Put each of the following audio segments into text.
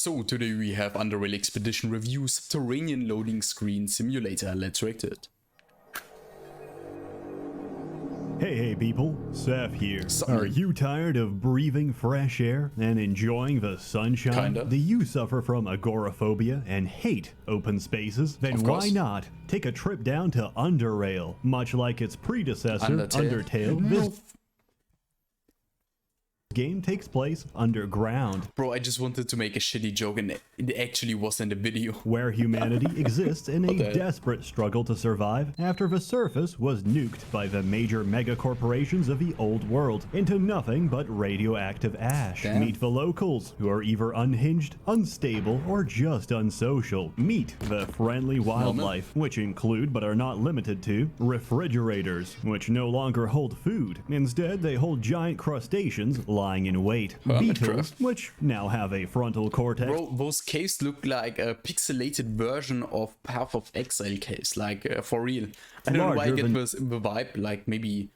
So today we have Underrail Expedition Review Subterranean Loading Screen Simulator. Let's react to it. Hey people, Seth here. Are you tired of breathing fresh air and enjoying the sunshine? Kinda. Do you suffer from agoraphobia and hate open spaces? Then why not take a trip down to Underrail? Much like its predecessor, Undertale, this game takes place underground. Bro, I just wanted to make a shitty joke and it actually was in the video. Where humanity exists in a desperate struggle to survive after the surface was nuked by the major mega corporations of the old world into nothing but radioactive ash. Damn. Meet the locals, who are either unhinged, unstable, or just unsocial. Meet the friendly wildlife, which include but are not limited to refrigerators, which no longer hold food. Instead, they hold giant crustaceans lying in wait. Beetles, which now have a frontal cortex. Bro, those caves look like a pixelated version of Path of Exile caves, like for real. I don't know why I get the vibe, like maybe...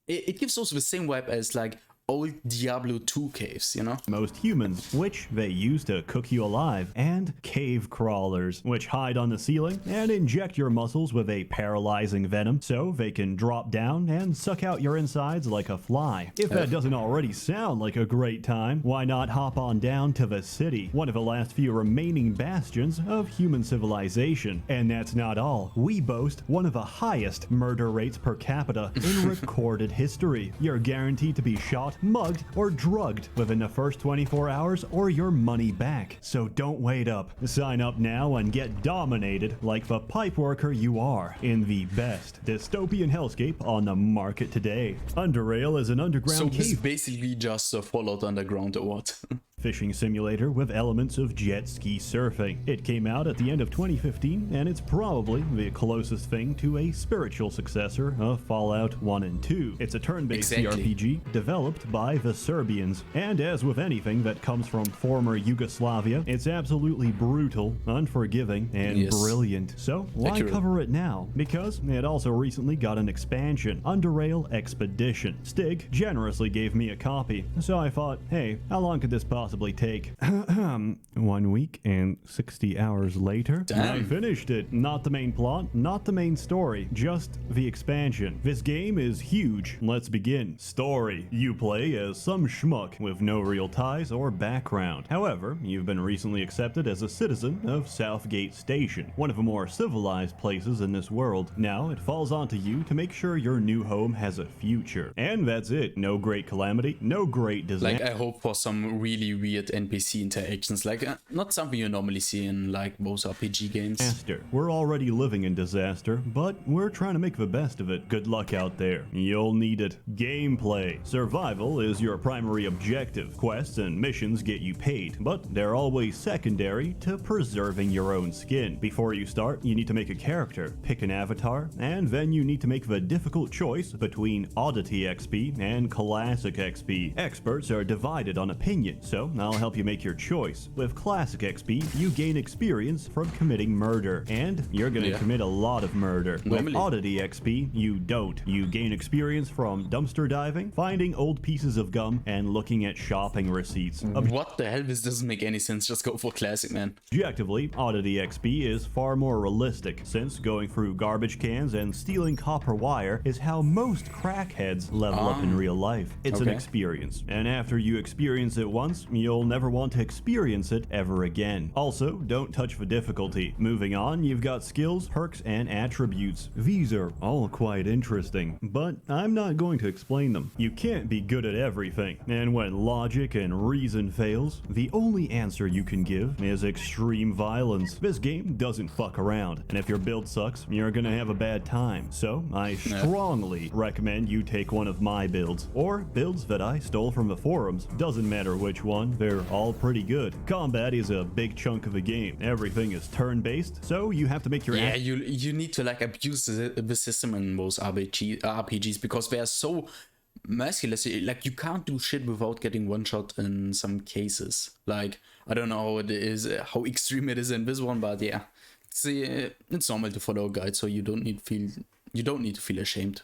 It gives also the same vibe as like old Diablo 2 caves, you know? Most humans, which they use to cook you alive, and cave crawlers, which hide on the ceiling and inject your muscles with a paralyzing venom so they can drop down and suck out your insides like a fly. If that doesn't already sound like a great time, why not hop on down to the city, one of the last few remaining bastions of human civilization. And that's not all. We boast one of the highest murder rates per capita in recorded history. You're guaranteed to be shot, mugged, or drugged within the first 24 hours or your money back. So don't wait up. Sign up now and get dominated like the pipe worker you are in the best dystopian hellscape on the market today. Underrail is an underground cave. So it's basically just a Fallout Underground or what? Fishing simulator with elements of jet ski surfing. It came out at the end of 2015 and it's probably the closest thing to a spiritual successor of Fallout 1 and 2. It's a turn-based CRPG developed by the Serbians, and as with anything that comes from former Yugoslavia, it's absolutely brutal, unforgiving, and brilliant. So why cover it now? Because it also recently got an expansion, Underrail Expedition. Stig generously gave me a copy, so I thought, hey, how long could this possibly take? 1 week and 60 hours later, I finished it. Not the main plot, not the main story, just the expansion. This game is huge. Let's begin. Story. You play as some schmuck with no real ties or background. However, you've been recently accepted as a citizen of Southgate Station, one of the more civilized places in this world. Now, it falls onto you to make sure your new home has a future. And that's it. No great calamity, no great disaster. Like, I hope for some really weird NPC interactions, like not something you normally see in like most RPG games. We're already living in disaster, but we're trying to make the best of it. Good luck out there. You'll need it. Gameplay. Survival is your primary objective. Quests and missions get you paid, but they're always secondary to preserving your own skin. Before you start, you need to make a character, pick an avatar, and then you need to make the difficult choice between Oddity XP and Classic XP. Experts are divided on opinion, so I'll help you make your choice. With Classic XP, you gain experience from committing murder, and you're gonna commit a lot of murder. With Oddity XP, you don't. You gain experience from dumpster diving, finding old pieces of gum, and looking at shopping receipts. What the hell? This doesn't make any sense. Just go for Classic, man. Objectively, Oddity XP is far more realistic, since going through garbage cans and stealing copper wire is how most crackheads level up in real life. It's an experience, and after you experience it once, you'll never want to experience it ever again. Also, don't touch the difficulty. Moving on, you've got skills, perks, and attributes. These are all quite interesting, but I'm not going to explain them. You can't be good at everything, and when logic and reason fails, the only answer you can give is extreme violence. This game doesn't fuck around, and if your build sucks, you're gonna have a bad time. So I strongly recommend you take one of my builds, or builds that I stole from the forums. Doesn't matter which one, they're all pretty good. Combat is a big chunk of the game. Everything is turn-based, so you have to make your you need to like abuse the system in most RPGs because they are so merciless. Like, you can't do shit without getting one shot in some cases. Like, I don't know how it is, how extreme it is in this one, but yeah, it's normal to follow a guide, so you don't need to feel ashamed.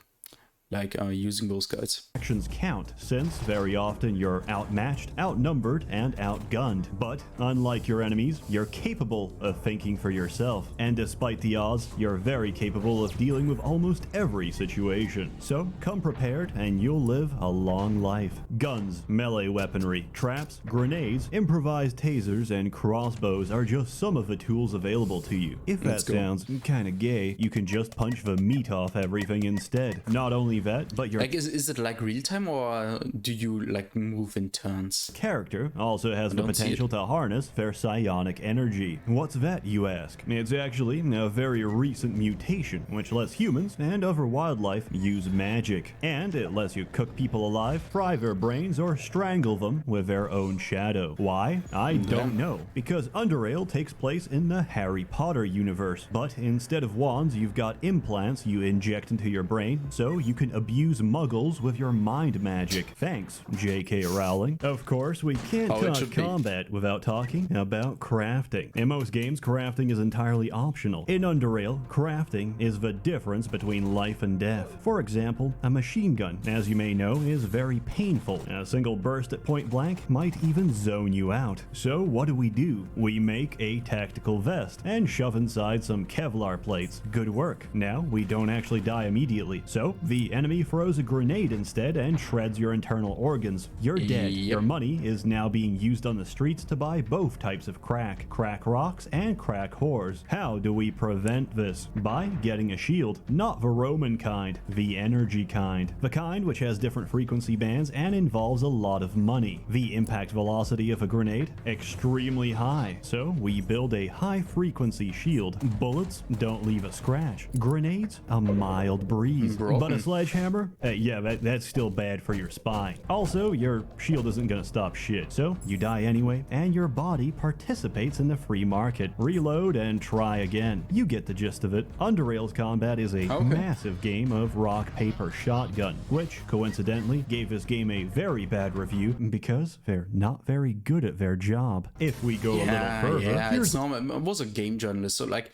like using those guys. Actions count, since very often you're outmatched, outnumbered, and outgunned. But unlike your enemies, you're capable of thinking for yourself, and despite the odds, you're very capable of dealing with almost every situation. So come prepared and you'll live a long life. Guns, melee weaponry, traps, grenades, improvised tasers, and crossbows are just some of the tools available to you. If that sounds kinda gay, you can just punch the meat off everything instead. Not only that, but your Like, is it like real time, or do you like move in turns? character also has the potential to harness their psionic energy. What's that, you ask? It's actually a very recent mutation which lets humans and other wildlife use magic, and it lets you cook people alive, fry their brains, or strangle them with their own shadow. Why? I don't know, because Underrail takes place in the Harry Potter universe, but instead of wands, you've got implants you inject into your brain, so you can abuse muggles with your mind magic. Thanks, J.K. Rowling. Of course, we can't talk combat without talking about crafting. In most games, crafting is entirely optional. In Underrail, crafting is the difference between life and death. For example, a machine gun, as you may know, is very painful. A single burst at point blank might even zone you out. So what do? We make a tactical vest and shove inside some Kevlar plates. Good work. Now, we don't actually die immediately, so the enemy throws a grenade instead and shreds your internal organs. You're dead. Your money is now being used on the streets to buy both types of crack rocks and crack whores. How do we prevent this? By getting a shield, not the Roman kind, the energy kind. The kind which has different frequency bands and involves a lot of money. The impact velocity of a grenade, extremely high, so we build a high frequency shield. Bullets don't leave a scratch. Grenades, a mild breeze. But a sledgehammer? Yeah, that's still bad for your spine. Also, your shield isn't gonna stop shit, so you die anyway, and your body participates in the free market. Reload and try again. You get the gist of it. Underrail's combat is a massive game of rock, paper, shotgun, which coincidentally gave this game a very bad review because they're not very good at their job. If we go a little further, it's normal. I was a game journalist, so like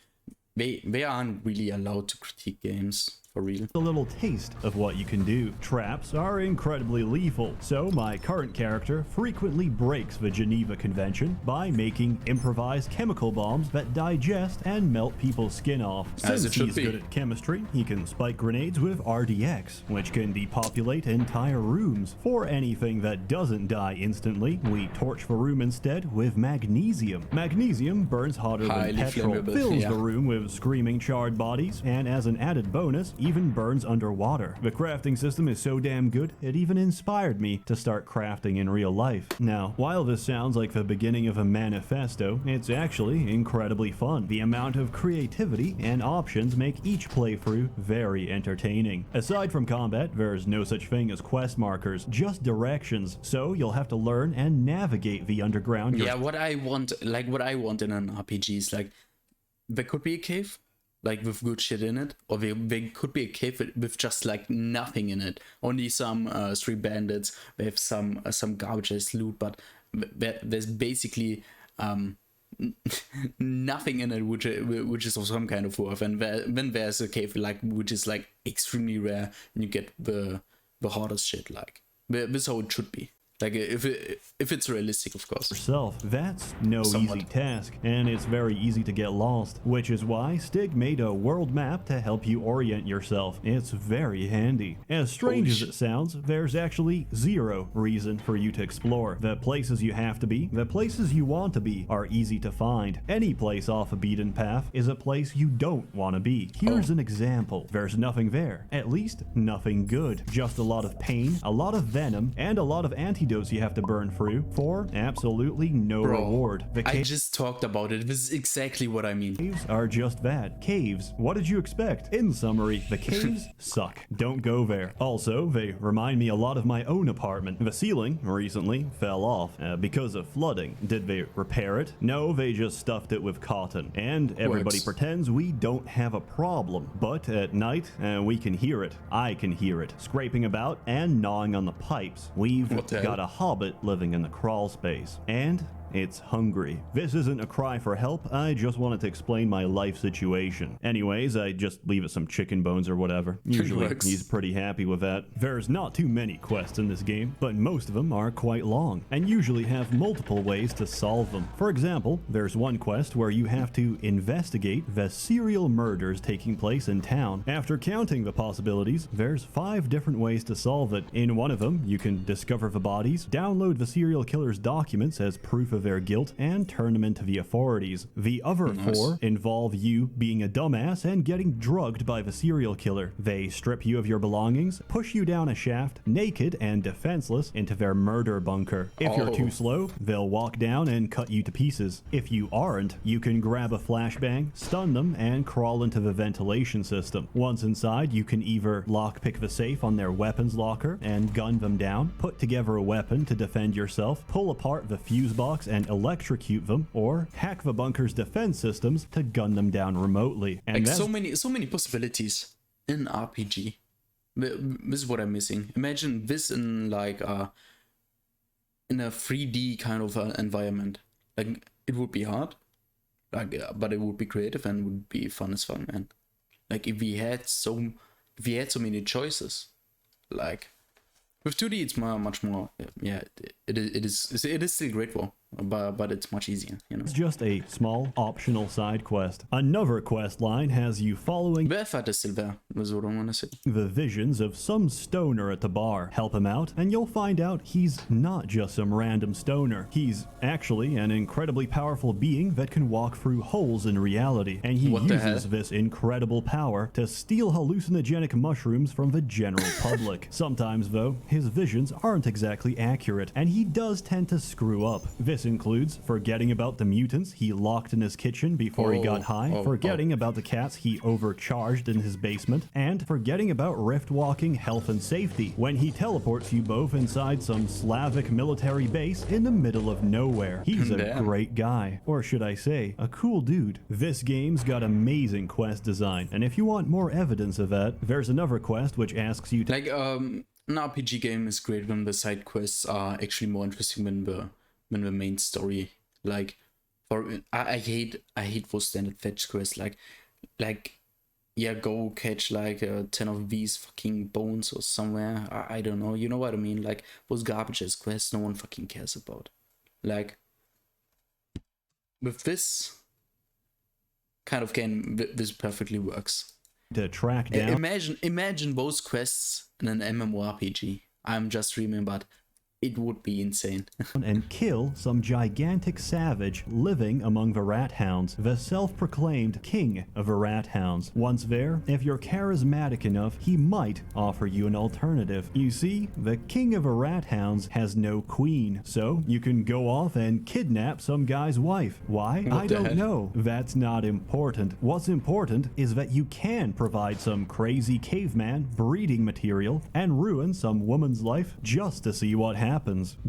they aren't really allowed to critique games. For real. A little taste of what you can do. Traps are incredibly lethal, so my current character frequently breaks the Geneva Convention by making improvised chemical bombs that digest and melt people's skin off. Since he's good at chemistry, he can spike grenades with RDX, which can depopulate entire rooms. For anything that doesn't die instantly, we torch the room instead with magnesium. Magnesium burns hotter than petrol, fills the room with screaming charred bodies, and as an added bonus, even burns underwater. The crafting system is so damn good, it even inspired me to start crafting in real life. Now, while this sounds like the beginning of a manifesto, it's actually incredibly fun. The amount of creativity and options make each playthrough very entertaining. Aside from combat, there's no such thing as quest markers, just directions, so you'll have to learn and navigate the underground. Yeah, what I want in an RPG is like, there could be a cave, like with good shit in it, or there could be a cave with just like nothing in it, only some street bandits with some garbage as loot, but there's basically nothing in it which is of some kind of worth. And when there's a cave like which is like extremely rare, and you get the hardest shit. Like this is how it should be. Like if it's realistic, of course. That's no easy task, and it's very easy to get lost, which is why Stig made a world map to help you orient yourself. It's very handy. As strange as it sounds, there's actually zero reason for you to explore. The places you have to be, the places you want to be, are easy to find. Any place off a beaten path is a place you don't want to be. Here's an example. There's nothing there. At least, nothing good. Just a lot of pain, a lot of venom, and a lot of antidotes you have to burn through for absolutely no reward. I just talked about it. This is exactly what I mean. Caves are just that. Caves. What did you expect? In summary, the caves suck. Don't go there. Also, they remind me a lot of my own apartment. The ceiling recently fell off because of flooding. Did they repair it? No, they just stuffed it with cotton. And everybody pretends we don't have a problem. But at night, we can hear it. I can hear it. Scraping about and gnawing on the pipes. We've got a hobbit living in the crawl space. And it's hungry. This isn't a cry for help, I just wanted to explain my life situation. Anyways, I just leave it some chicken bones or whatever. Usually he's pretty happy with that. There's not too many quests in this game, but most of them are quite long, and usually have multiple ways to solve them. For example, there's one quest where you have to investigate the serial murders taking place in town. After counting the possibilities, there's 5 different ways to solve it. In one of them, you can discover the bodies, download the serial killer's documents as proof of their guilt, and turn them into the authorities. The other 4 involve you being a dumbass and getting drugged by the serial killer. They strip you of your belongings, push you down a shaft, naked and defenseless, into their murder bunker. If you're too slow, they'll walk down and cut you to pieces. If you aren't, you can grab a flashbang, stun them, and crawl into the ventilation system. Once inside, you can either lockpick the safe on their weapons locker and gun them down, put together a weapon to defend yourself, pull apart the fuse box and electrocute them, or hack the bunker's defense systems to gun them down remotely. And like so many possibilities in RPG. This is what I'm missing. Imagine this in like in a 3D kind of environment. Like it would be hard, like but it would be creative and would be fun as fuck, man. Like if we had so many choices, like with 2D it's much more. Yeah, it is still great for, but it's much easier, you know. It's just a small optional side quest. Another quest line has you following the effort is still there, is what I want to say. The visions of some stoner at the bar. Help him out, and you'll find out he's not just some random stoner. He's actually an incredibly powerful being that can walk through holes in reality, and he uses this incredible power to steal hallucinogenic mushrooms from the general public. Sometimes, though, his visions aren't exactly accurate, and he does tend to screw up. This includes forgetting about the mutants he locked in his kitchen before he got high, forgetting about the cats he overcharged in his basement, and forgetting about rift walking health and safety when he teleports you both inside some Slavic military base in the middle of nowhere. He's a great guy, or should I say, a cool dude. This game's got amazing quest design, and if you want more evidence of that, there's another quest which asks you to an RPG game is great when the side quests are actually more interesting than the main story. Like, I hate those standard fetch quests. Like, yeah, go catch like 10 of these fucking bones or somewhere. I don't know. You know what I mean? Like those garbage ass quests no one fucking cares about. Like with this kind of game, this perfectly works. To track down. Imagine those quests in an MMORPG. I'm just dreaming, but it would be insane. And kill some gigantic savage living among the rat hounds, the self-proclaimed king of the rat hounds. Once there, if you're charismatic enough, he might offer you an alternative. You see, the king of the rat hounds has no queen, so you can go off and kidnap some guy's wife. Why? I don't know. That's not important. What's important is that you can provide some crazy caveman breeding material and ruin some woman's life just to see what happens.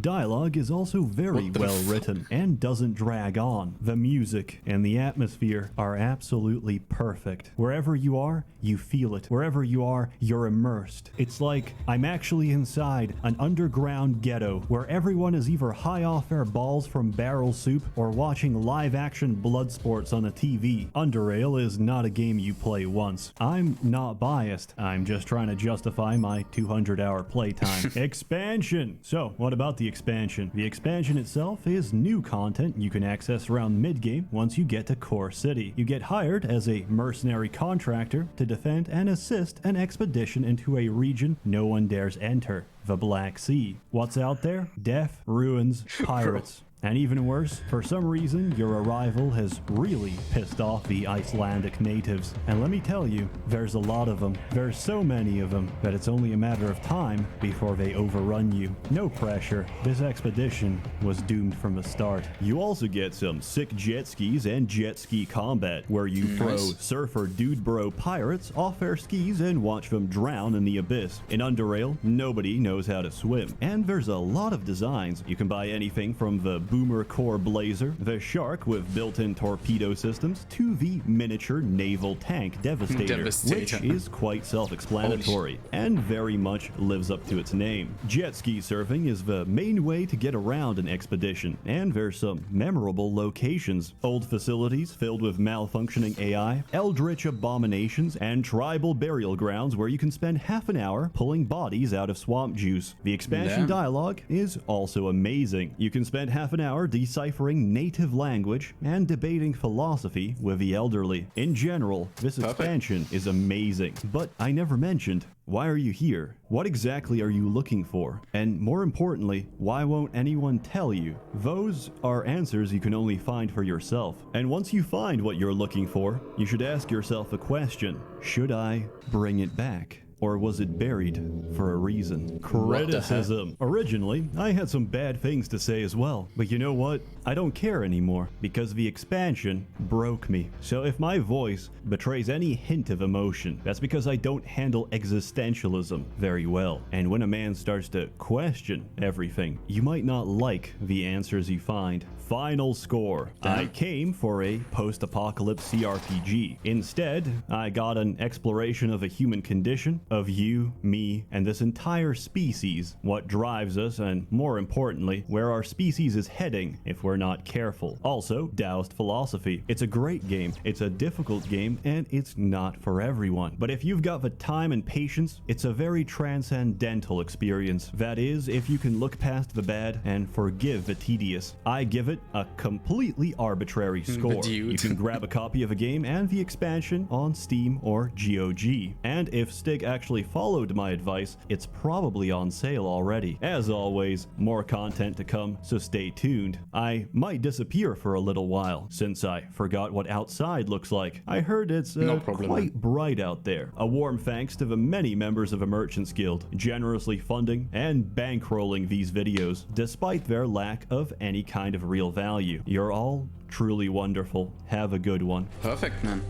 Dialogue is also very well written and doesn't drag on. The music and the atmosphere are absolutely perfect. Wherever you are, you feel it. Wherever you are, you're immersed. It's like I'm actually inside an underground ghetto where everyone is either high off their balls from barrel soup or watching live action blood sports on a TV. Underrail is not a game you play once. I'm not biased. I'm just trying to justify my 200-hour playtime. Expansion! So, what about the expansion? The expansion itself is new content you can access around mid-game once you get to Core City. You get hired as a mercenary contractor to defend and assist an expedition into a region no one dares enter, the Black Sea. What's out there? Death, ruins, pirates. And even worse, for some reason, your arrival has really pissed off the Icelandic natives. And let me tell you, there's a lot of them. There's so many of them that it's only a matter of time before they overrun you. No pressure. This expedition was doomed from the start. You also get some sick jet skis and jet ski combat, where you throw surfer dude bro pirates off their skis and watch them drown in the abyss. In Underrail, nobody knows how to swim. And there's a lot of designs. You can buy anything from the boomer core blazer, the Shark with built-in torpedo systems, to the miniature naval tank Devastator, which is quite self-explanatory and very much lives up to its name. Jet ski surfing is the main way to get around an expedition, and there's some memorable locations. Old facilities filled with malfunctioning AI, eldritch abominations, and tribal burial grounds where you can spend half an hour pulling bodies out of swamp juice. The expansion dialogue is also amazing. You can spend half an hour deciphering native language and debating philosophy with the elderly. In general, this expansion is amazing. But I never mentioned, why are you here? What exactly are you looking for? And more importantly, why won't anyone tell you? Those are answers you can only find for yourself. And once you find what you're looking for, you should ask yourself a question. Should I bring it back? Or was it buried for a reason? Criticism. Originally, I had some bad things to say as well, but you know what? I don't care anymore, because the expansion broke me. So if my voice betrays any hint of emotion, that's because I don't handle existentialism very well. And when a man starts to question everything, you might not like the answers you find. Final score. I came for a post-apocalypse CRPG. Instead, I got an exploration of a human condition, of you, me, and this entire species, what drives us, and more importantly, where our species is heading if we're not careful. Also, doused philosophy. It's a great game, it's a difficult game, and it's not for everyone. But if you've got the time and patience, it's a very transcendental experience. That is, if you can look past the bad and forgive the tedious. I give it a completely arbitrary score. You can grab a copy of a game and the expansion on Steam or GOG. And if Stig actually followed my advice, it's probably on sale already. As always, more content to come, so stay tuned. I might disappear for a little while, since I forgot what outside looks like. I heard it's quite bright out there. A warm thanks to the many members of the Merchants Guild, generously funding and bankrolling these videos, despite their lack of any kind of real value. You're all truly wonderful. Have a good one. Perfect, man.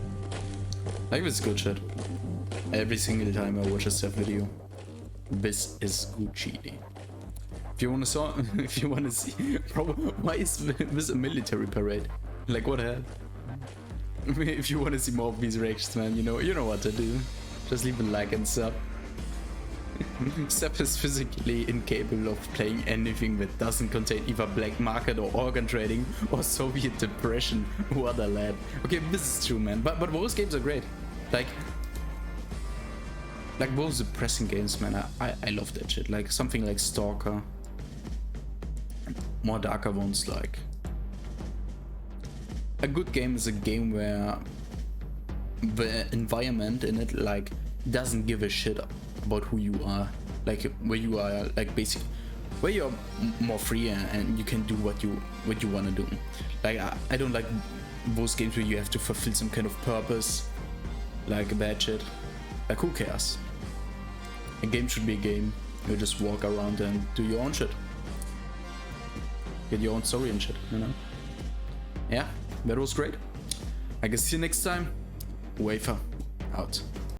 Like, this is good shit. Every single time I watch a Seth video, this is good cheating. If you wanna see, bro, why is this a military parade? Like, what the hell? If you wanna see more of these reactions, man, you know what to do. Just leave a like and sub. Seth is physically incapable of playing anything that doesn't contain either black market or organ trading or Soviet depression. What a lad. Okay, this is true, man. But those games are great. Like those depressing games, man. I love that shit. Like something like Stalker. More darker ones, like. A good game is a game where the environment in it, like, doesn't give a shit about who you are, like where you are, like basically where you're more free and you can do what you want to do. Like I don't like those games where you have to fulfill some kind of purpose, like bad shit. Like, who cares? A game should be a game. You just walk around and do your own shit, get your own story and shit, you know. Yeah, that was great. I guess see you next time. Wafer out.